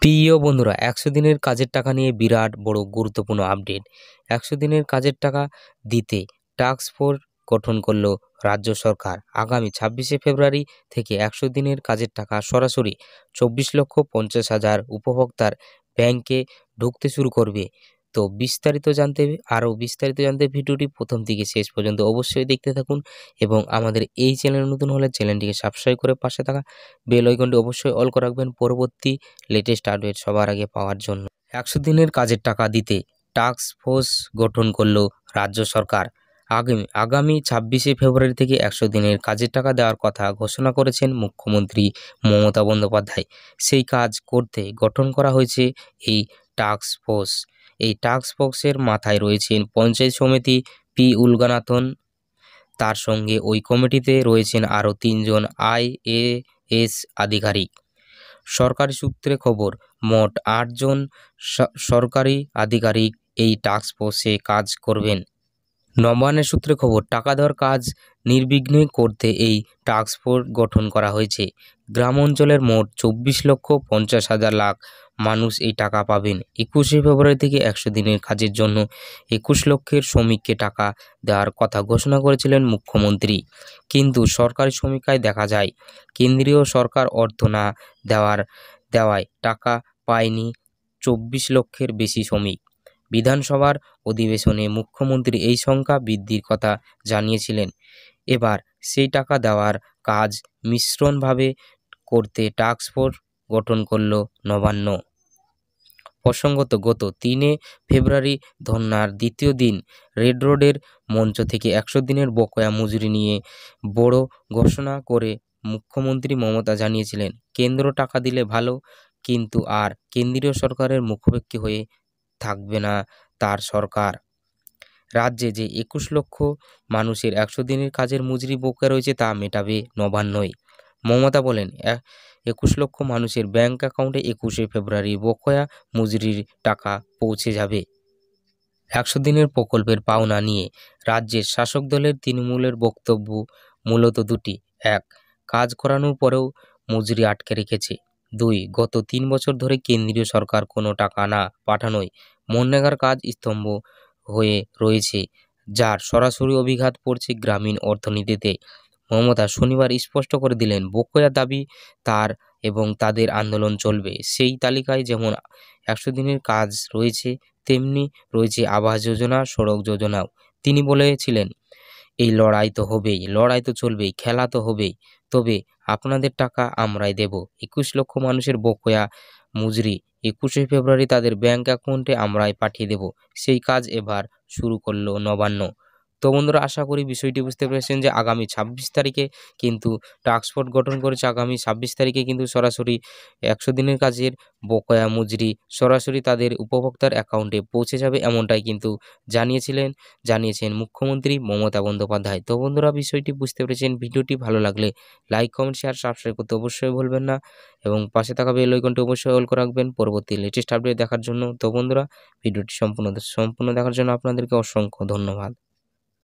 প্রিয় বন্ধুরা, ১০০ দিনের কাজের টাকা নিয়ে বিরাট বড় গুরুত্বপূর্ণ আপডেট। ১০০ দিনের কাজের টাকা দিতে টাস্ক ফোর্স গঠন করল রাজ্য সরকার। আগামী ২৬শে ফেব্রুয়ারি থেকে ১০০ দিনের কাজের টাকা সরাসরি ২৪,৫০,০০০ উপভোক্তার ব্যাংকে ঢুকতে শুরু করবে। তো বিস্তারিত জানতে ভিডিওটি প্রথম থেকে শেষ পর্যন্ত অবশ্যই দেখতে থাকুন এবং আমাদের এই চ্যানেল নতুন হলে চ্যানেলটিকে সাবস্ক্রাইব করে পাশে থাকা বেল আইকনটি অবশ্যই অল করে রাখবেন পরবর্তী লেটেস্ট আপডেট সবার আগে পাওয়ার জন্য। ১০০ দিনের কাজের টাকা দিতে টাস্ক ফোর্স গঠন করল রাজ্য সরকার। আগামী ২৬শে ফেব্রুয়ারি থেকে ১০০ দিনের কাজের টাকা দেওয়ার কথা ঘোষণা করেছেন মুখ্যমন্ত্রী মমতা বন্দ্যোপাধ্যায়। সেই কাজ করতে গঠন করা হয়েছে এই টাস্ক ফোর্স। এই টাস্ক ফোর্সের মাথায় রয়েছেন পঞ্চায়েত সমিতি পি উলগানাথন। তার সঙ্গে ওই কমিটিতে রয়েছেন আরও ৩ জন আইএএস আধিকারিক। সরকারি সূত্রে খবর, মোট ৮ জন সরকারি আধিকারিক এই টাস্ক ফোর্সে কাজ করবেন। নবান্নের সূত্রে খবর, টাকা দেওয়ার কাজ নির্বিঘ্নে করতে এই টাস্ক ফোর্স গঠন করা হয়েছে। গ্রাম অঞ্চলের মোট ২৪,৫০,০০০ মানুষ এই টাকা পাবেন। ২১শে ফেব্রুয়ারি থেকে ১০০ দিনের কাজের জন্য ২১ লক্ষের শ্রমিককে টাকা দেওয়ার কথা ঘোষণা করেছিলেন মুখ্যমন্ত্রী। কিন্তু সরকারি সমীক্ষায় দেখা যায়, কেন্দ্রীয় সরকার অর্থ না দেওয়ায় টাকা পায়নি ২৪ লক্ষের বেশি শ্রমিক। বিধানসভার অধিবেশনে মুখ্যমন্ত্রী এই সংখ্যা বৃদ্ধির কথা জানিয়েছিলেন। এবার সেই টাকা দেওয়ার কাজ মিশ্রণভাবে করতে টাস্ক ফোর্স গঠন করল নবান্ন। প্রসঙ্গত, গত ৩ ফেব্রুয়ারি ধর্নার দ্বিতীয় দিন রেড রোডের মঞ্চ থেকে ১০০ দিনের বকেয়া মজুরি নিয়ে বড় ঘোষণা করে মুখ্যমন্ত্রী মমতা জানিয়েছিলেন, কেন্দ্র টাকা দিলে ভালো, কিন্তু আর কেন্দ্রীয় সরকারের মুখোমুখি হয়ে থাকবে না তার সরকার। রাজ্যে যে ২১ লক্ষ মানুষের ১০০ দিনের কাজের মজুরি বকেয়া রয়েছে তা মেটাবে নবান্নই। মমতা বলেন, ২১ লক্ষ মানুষের ব্যাংক অ্যাকাউন্টে ২১শে ফেব্রুয়ারি বকেয়া মজুরির টাকা পৌঁছে যাবে। ১০০ দিনের প্রকল্পের পাওনা নিয়ে রাজ্যের শাসক দলের তৃণমূলের বক্তব্য মূলত দুটি। ১. কাজ করানোর পরেও মজুরি আটকে রেখেছে। ২. গত ৩ বছর ধরে কেন্দ্রীয় সরকার কোনো টাকা না পাঠানোয় মনরেগার কাজ স্তম্ভ হয়ে রয়েছে, যার সরাসরি অভিঘাত পড়ছে গ্রামীণ অর্থনীতিতে। মমতা শনিবার স্পষ্ট করে দিলেন, বকেয়া দাবি তার এবং তাদের আন্দোলন চলবে। সেই তালিকায় যেমন ১০০ দিনের কাজ রয়েছে, তেমনি রয়েছে আবাস যোজনা, সড়ক যোজনাও। তিনি বলেছিলেন, এই লড়াই তো হবেই, লড়াই তো চলবেই, খেলা তো হবেই, তবে আপনাদের টাকা আমরাই দেব। ২১ লক্ষ মানুষের বকেয়া মজুরি ২১শে ফেব্রুয়ারি তাদের ব্যাংক অ্যাকাউন্টে আমরাই পাঠিয়ে দেব। সেই কাজ এবার শুরু করল নবান্ন। তো বন্ধুরা, আশা করি বিষয়টি বুঝতে পেরেছেন যে আগামী ২৬ তারিখে কিন্তু টাস্ক ফোর্স গঠন করেছে। আগামী ২৬ তারিখে কিন্তু সরাসরি ১০০ দিনের কাজের বকেয়া মজুরি সরাসরি তাদের উপভোক্তার অ্যাকাউন্টে পৌঁছে যাবে, এমনটাই কিন্তু জানিয়েছেন মুখ্যমন্ত্রী মমতা বন্দ্যোপাধ্যায়। তো বন্ধুরা, বিষয়টি বুঝতে পেরেছেন। ভিডিওটি ভালো লাগলে লাইক, কমেন্ট, শেয়ার, সাবস্ক্রাইব করতে অবশ্যই ভুলবেন না এবং পাশে থাকা বেল আইকনটি অবশ্যই অল করে রাখবেন পরবর্তী লেটেস্ট আপডেট দেখার জন্য। তো বন্ধুরা, ভিডিওটি সম্পূর্ণ দেখার জন্য আপনাদেরকে অসংখ্য ধন্যবাদ।